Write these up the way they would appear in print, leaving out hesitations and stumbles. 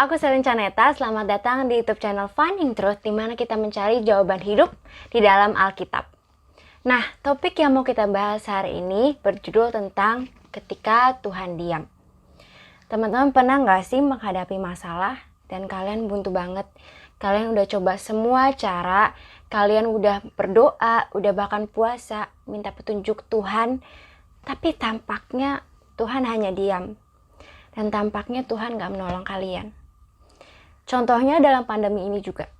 aku Selin Caneta. Selamat datang di YouTube channel Finding Truth, di mana kita mencari jawaban hidup di dalam Alkitab. Nah, topik yang mau kita bahas hari ini berjudul tentang ketika Tuhan diam. Teman-teman pernah nggak sih menghadapi masalah dan kalian buntu banget? Kalian udah coba semua cara, kalian udah berdoa, udah bahkan puasa, minta petunjuk Tuhan, tapi tampaknya Tuhan hanya diam. Dan tampaknya Tuhan gak menolong kalian. Contohnya dalam pandemi ini juga.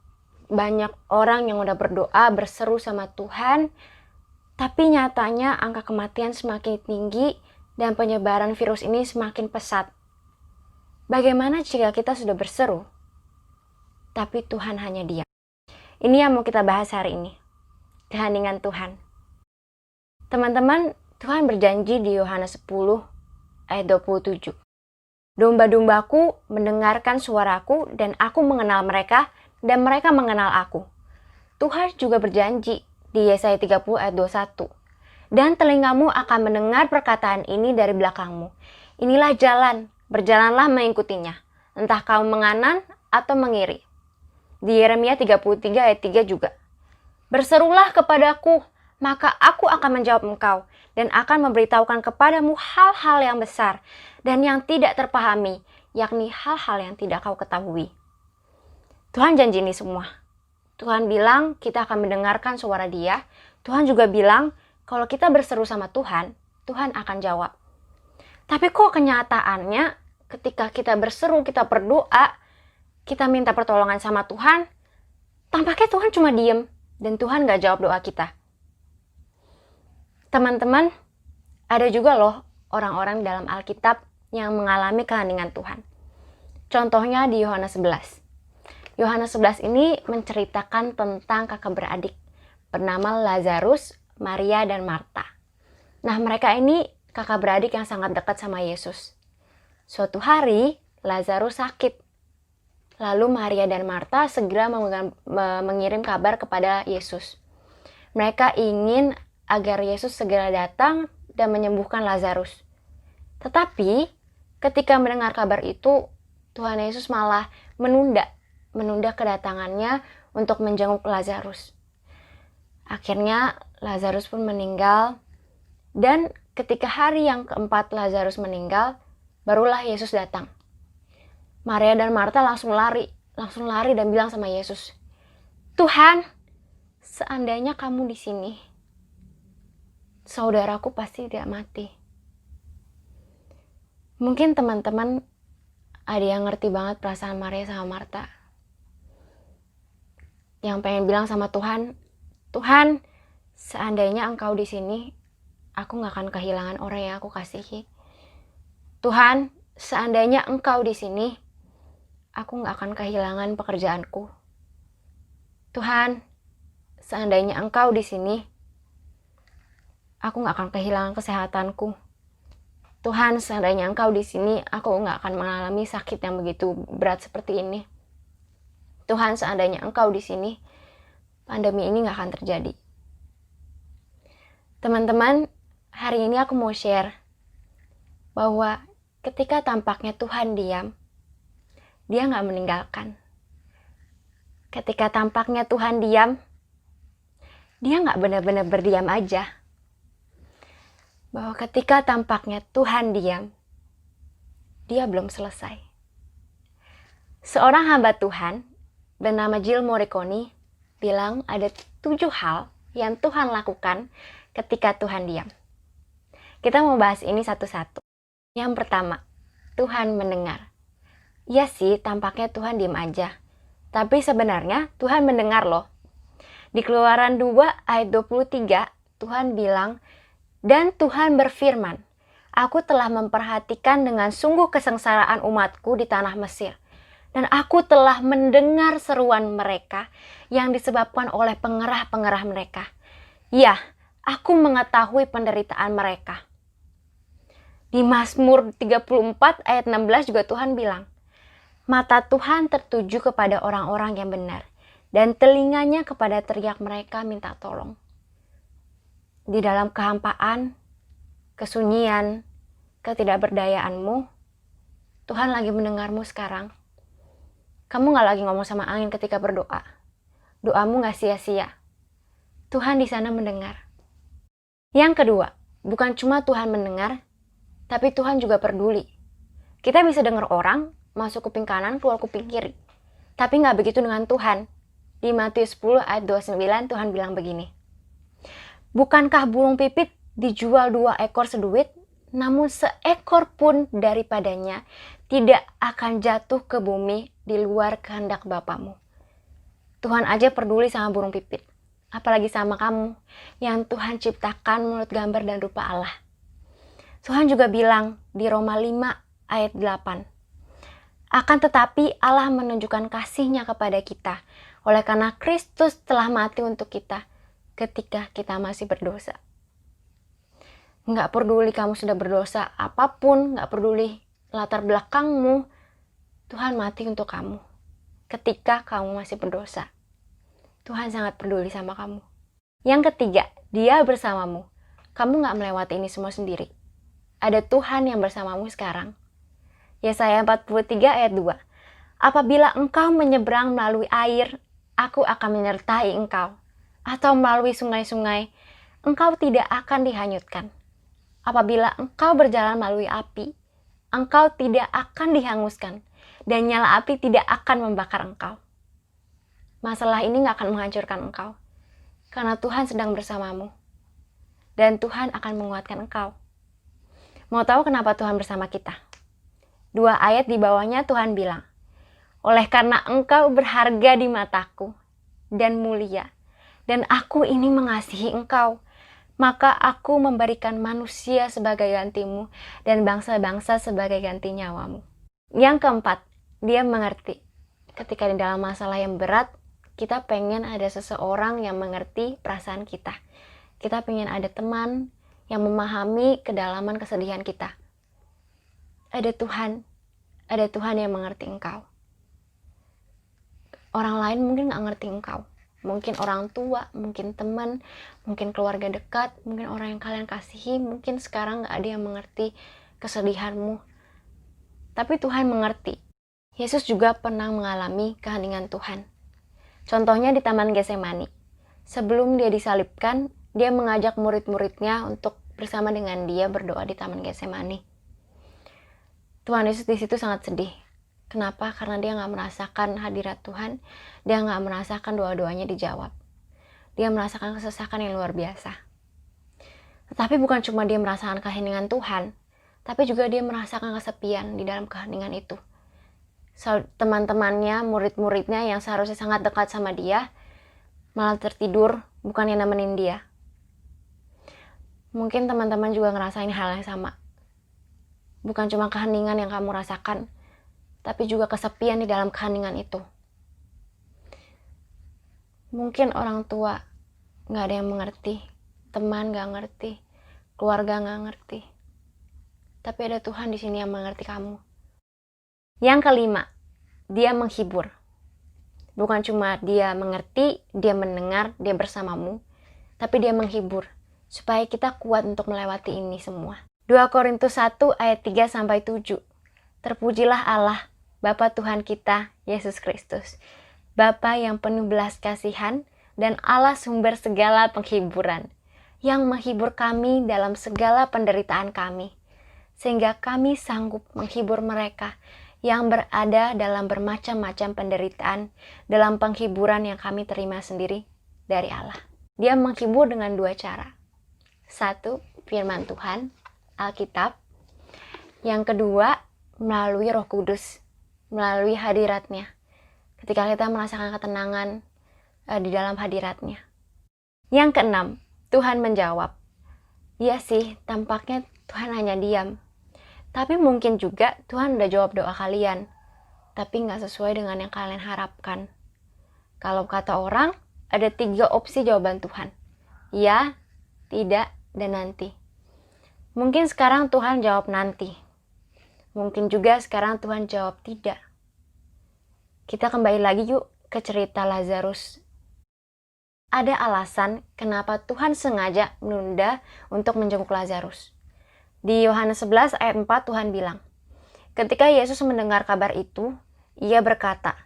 Banyak orang yang udah berdoa, berseru sama Tuhan, tapi nyatanya angka kematian semakin tinggi dan penyebaran virus ini semakin pesat. Bagaimana jika kita sudah berseru, tapi Tuhan hanya diam? Ini yang mau kita bahas hari ini. Keheningan Tuhan. Teman-teman, Tuhan berjanji di Yohanes 10 ayat 27. Domba-dombaku mendengarkan suaraku dan aku mengenal mereka dan mereka mengenal aku. Tuhan juga berjanji di Yesaya 30 ayat 21. Dan telingamu akan mendengar perkataan ini dari belakangmu. Inilah jalan, berjalanlah mengikutinya. Entah kamu menganan atau mengiri. Di Yeremia 33 ayat 3 juga. Berserulah kepadaku, maka aku akan menjawab engkau dan akan memberitahukan kepadamu hal-hal yang besar dan yang tidak terpahami, yakni hal-hal yang tidak kau ketahui. Tuhan janji ini semua. Tuhan bilang kita akan mendengarkan suara Dia. Tuhan juga bilang kalau kita berseru sama Tuhan, Tuhan akan jawab. Tapi kok kenyataannya ketika kita berseru, kita berdoa, kita minta pertolongan sama Tuhan, tampaknya Tuhan cuma diem dan Tuhan gak jawab doa kita. Teman-teman, ada juga loh orang-orang dalam Alkitab yang mengalami keheningan Tuhan. Contohnya di Yohanes 11. Yohanes 11 ini menceritakan tentang kakak beradik bernama Lazarus, Maria, dan Marta. Nah, mereka ini kakak beradik yang sangat dekat sama Yesus. Suatu hari, Lazarus sakit. Lalu Maria dan Marta segera mengirim kabar kepada Yesus. Mereka ingin agar Yesus segera datang dan menyembuhkan Lazarus. Tetapi ketika mendengar kabar itu, Tuhan Yesus malah menunda kedatangannya untuk menjenguk Lazarus. Akhirnya Lazarus pun meninggal, dan ketika hari yang keempat Lazarus meninggal, barulah Yesus datang. Maria dan Marta langsung lari dan bilang sama Yesus, "Tuhan, seandainya kamu di sini, saudaraku pasti tidak mati." Mungkin teman-teman ada yang ngerti banget perasaan Maria sama Marta. Yang pengen bilang sama Tuhan, "Tuhan, seandainya Engkau di sini, aku gak akan kehilangan orang yang aku kasihi. Tuhan, seandainya Engkau di sini, aku gak akan kehilangan pekerjaanku. Tuhan, seandainya Engkau di sini, aku gak akan kehilangan kesehatanku. Tuhan, seandainya Engkau di sini, aku gak akan mengalami sakit yang begitu berat seperti ini. Tuhan, seandainya Engkau di sini, pandemi ini gak akan terjadi." Teman-teman, hari ini aku mau share bahwa ketika tampaknya Tuhan diam, Dia gak meninggalkan. Ketika tampaknya Tuhan diam, Dia gak benar-benar berdiam aja. Bahwa ketika tampaknya Tuhan diam, Dia belum selesai. Seorang hamba Tuhan bernama Jill Morricone bilang ada 7 hal yang Tuhan lakukan ketika Tuhan diam. Kita mau bahas ini satu-satu. Yang pertama, Tuhan mendengar. Iya sih, tampaknya Tuhan diam aja. Tapi sebenarnya Tuhan mendengar loh. Di Keluaran 2 ayat 23, Tuhan bilang, "Dan Tuhan berfirman, aku telah memperhatikan dengan sungguh kesengsaraan umatku di tanah Mesir. Dan aku telah mendengar seruan mereka yang disebabkan oleh pengerah-pengerah mereka. Ya, aku mengetahui penderitaan mereka." Di Mazmur 34 ayat 16 juga Tuhan bilang, "Mata Tuhan tertuju kepada orang-orang yang benar, dan telinganya kepada teriak mereka minta tolong." Di dalam kehampaan, kesunyian, ketidakberdayaanmu, Tuhan lagi mendengarmu sekarang. Kamu gak lagi ngomong sama angin ketika berdoa. Doamu gak sia-sia. Tuhan di sana mendengar. Yang kedua, bukan cuma Tuhan mendengar, tapi Tuhan juga peduli. Kita bisa dengar orang, masuk kuping kanan, keluar kuping kiri. Tapi gak begitu dengan Tuhan. Di Matius 10 ayat 29 Tuhan bilang begini. Bukankah burung pipit dijual 2 ekor seduit? Namun seekor pun daripadanya tidak akan jatuh ke bumi di luar kehendak Bapamu. Tuhan aja peduli sama burung pipit. Apalagi sama kamu yang Tuhan ciptakan menurut gambar dan rupa Allah. Tuhan juga bilang di Roma 5 ayat 8. Akan tetapi Allah menunjukkan kasih-Nya kepada kita oleh karena Kristus telah mati untuk kita ketika kita masih berdosa. Nggak peduli kamu sudah berdosa apapun, nggak peduli latar belakangmu, Tuhan mati untuk kamu ketika kamu masih berdosa. Tuhan sangat peduli sama kamu. Yang ketiga, Dia bersamamu. Kamu nggak melewati ini semua sendiri. Ada Tuhan yang bersamamu sekarang. Yesaya 43 ayat 2. Apabila engkau menyeberang melalui air, aku akan menyertai engkau. Atau melalui sungai-sungai, engkau tidak akan dihanyutkan. Apabila engkau berjalan melalui api, engkau tidak akan dihanguskan. Dan nyala api tidak akan membakar engkau. Masalah ini gak akan menghancurkan engkau. Karena Tuhan sedang bersamamu. Dan Tuhan akan menguatkan engkau. Mau tahu kenapa Tuhan bersama kita? 2 ayat di bawahnya Tuhan bilang, oleh karena engkau berharga di mataku dan mulia, dan aku ini mengasihi engkau, maka aku memberikan manusia sebagai gantimu dan bangsa-bangsa sebagai ganti nyawamu. Yang keempat, Dia mengerti. Ketika di dalam masalah yang berat, kita pengen ada seseorang yang mengerti perasaan kita. Kita pengen ada teman yang memahami kedalaman kesedihan kita. Ada Tuhan yang mengerti engkau. Orang lain mungkin gak ngerti engkau. Mungkin orang tua, mungkin teman, mungkin keluarga dekat, mungkin orang yang kalian kasihi, mungkin sekarang gak ada yang mengerti kesedihanmu. Tapi Tuhan mengerti. Yesus juga pernah mengalami keheningan Tuhan. Contohnya di Taman Getsemani. Sebelum Dia disalibkan, Dia mengajak murid-muridnya untuk bersama dengan Dia berdoa di Taman Getsemani. Tuhan Yesus di situ sangat sedih. Kenapa? Karena Dia gak merasakan hadirat Tuhan. Dia gak merasakan doa-doanya dijawab. Dia merasakan kesesakan yang luar biasa. Tetapi bukan cuma Dia merasakan keheningan Tuhan, tapi juga Dia merasakan kesepian di dalam keheningan itu. Teman-temannya, murid-muridnya yang seharusnya sangat dekat sama Dia, malah tertidur, bukan yang nemenin Dia. Mungkin teman-teman juga ngerasain hal yang sama. Bukan cuma keheningan yang kamu rasakan, tapi juga kesepian di dalam keheningan itu. Mungkin orang tua gak ada yang mengerti, teman gak ngerti, keluarga gak ngerti. Tapi ada Tuhan di sini yang mengerti kamu. Yang kelima, Dia menghibur. Bukan cuma Dia mengerti, Dia mendengar, Dia bersamamu, tapi Dia menghibur supaya kita kuat untuk melewati ini semua. 2 Korintus 1 ayat 3-7. Terpujilah Allah, Bapa Tuhan kita, Yesus Kristus. Bapa yang penuh belas kasihan dan Allah sumber segala penghiburan, yang menghibur kami dalam segala penderitaan kami, sehingga kami sanggup menghibur mereka yang berada dalam bermacam-macam penderitaan dalam penghiburan yang kami terima sendiri dari Allah. Dia menghibur dengan 2 cara. 1, firman Tuhan, Alkitab. Yang kedua, melalui Roh Kudus, melalui hadirat-Nya. Ketika kita merasakan ketenangan di dalam hadirat-Nya. Yang keenam, Tuhan menjawab. Iya sih, tampaknya Tuhan hanya diam. Tapi mungkin juga Tuhan udah jawab doa kalian, tapi gak sesuai dengan yang kalian harapkan. Kalau kata orang, ada 3 opsi jawaban Tuhan. Ya, tidak, dan nanti. Mungkin sekarang Tuhan jawab nanti. Mungkin juga sekarang Tuhan jawab tidak. Kita kembali lagi yuk ke cerita Lazarus. Ada alasan kenapa Tuhan sengaja menunda untuk menjenguk Lazarus. Di Yohanes 11 ayat 4 Tuhan bilang, ketika Yesus mendengar kabar itu, Ia berkata,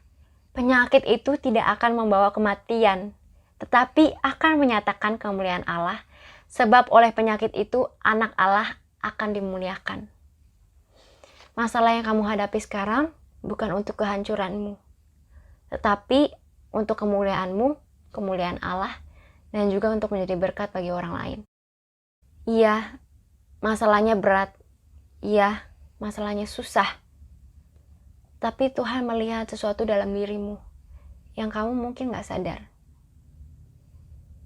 Penyakit itu tidak akan membawa kematian, tetapi akan menyatakan kemuliaan Allah, sebab oleh penyakit itu anak Allah akan dimuliakan. Masalah yang kamu hadapi sekarang bukan untuk kehancuranmu, tetapi untuk kemuliaanmu, kemuliaan Allah, dan juga untuk menjadi berkat bagi orang lain. Iya, masalahnya berat. Iya, masalahnya susah. Tapi Tuhan melihat sesuatu dalam dirimu yang kamu mungkin gak sadar.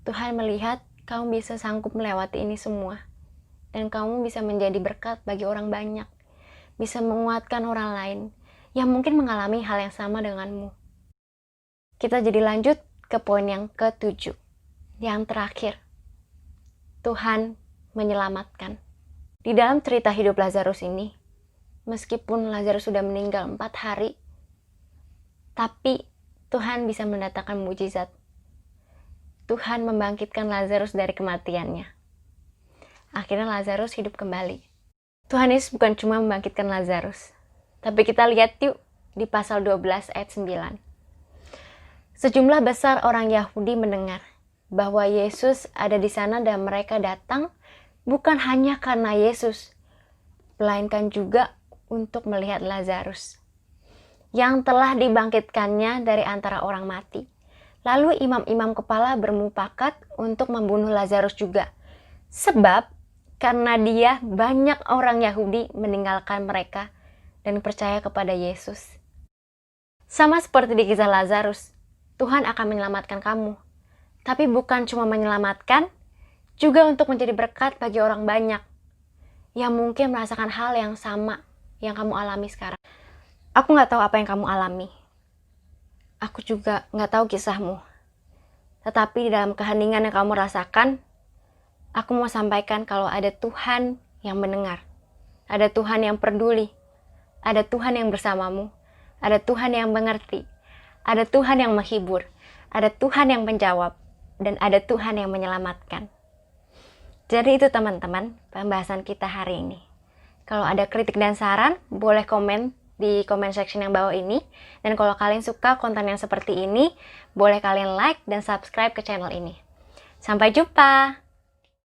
Tuhan melihat kamu bisa sanggup melewati ini semua. Dan kamu bisa menjadi berkat bagi orang banyak. Bisa menguatkan orang lain yang mungkin mengalami hal yang sama denganmu. Kita jadi lanjut ke poin yang ke-7. Yang terakhir. Tuhan menyelamatkan. Di dalam cerita hidup Lazarus ini, meskipun Lazarus sudah meninggal 4 hari, tapi Tuhan bisa mendatangkan mujizat. Tuhan membangkitkan Lazarus dari kematiannya. Akhirnya Lazarus hidup kembali. Tuhan Yesus bukan cuma membangkitkan Lazarus, tapi kita lihat yuk di pasal 12 ayat 9. Sejumlah besar orang Yahudi mendengar bahwa Yesus ada di sana dan mereka datang bukan hanya karena Yesus, melainkan juga untuk melihat Lazarus yang telah dibangkitkannya dari antara orang mati. Lalu imam-imam kepala bermufakat untuk membunuh Lazarus juga. Sebab karena dia banyak orang Yahudi meninggalkan mereka dan percaya kepada Yesus. Sama seperti di kisah Lazarus, Tuhan akan menyelamatkan kamu. Tapi bukan cuma menyelamatkan, juga untuk menjadi berkat bagi orang banyak yang mungkin merasakan hal yang sama yang kamu alami sekarang. Aku gak tahu apa yang kamu alami. Aku juga gak tahu kisahmu. Tetapi di dalam keheningan yang kamu rasakan, aku mau sampaikan kalau ada Tuhan yang mendengar. Ada Tuhan yang peduli. Ada Tuhan yang bersamamu. Ada Tuhan yang mengerti. Ada Tuhan yang menghibur. Ada Tuhan yang menjawab. Dan ada Tuhan yang menyelamatkan. Jadi itu teman-teman, pembahasan kita hari ini. Kalau ada kritik dan saran, boleh komen di comment section yang bawah ini. Dan kalau kalian suka konten yang seperti ini, boleh kalian like dan subscribe ke channel ini. Sampai jumpa!